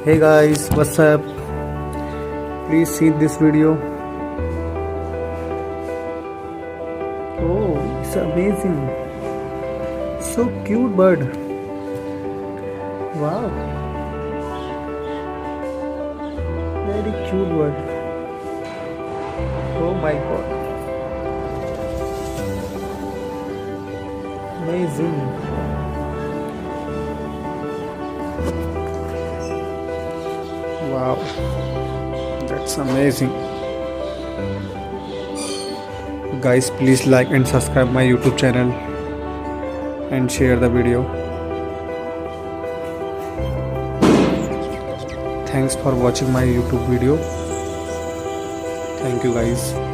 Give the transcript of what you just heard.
Hey guys, what's up? Please see this video. Oh, it's amazing. So cute bird. Wow. Very cute bird. Oh my god. Amazing. Wow. That's amazing. Guys, please like and subscribe my YouTube channel and share the video. Thanks for watching my YouTube video. Thank you guys.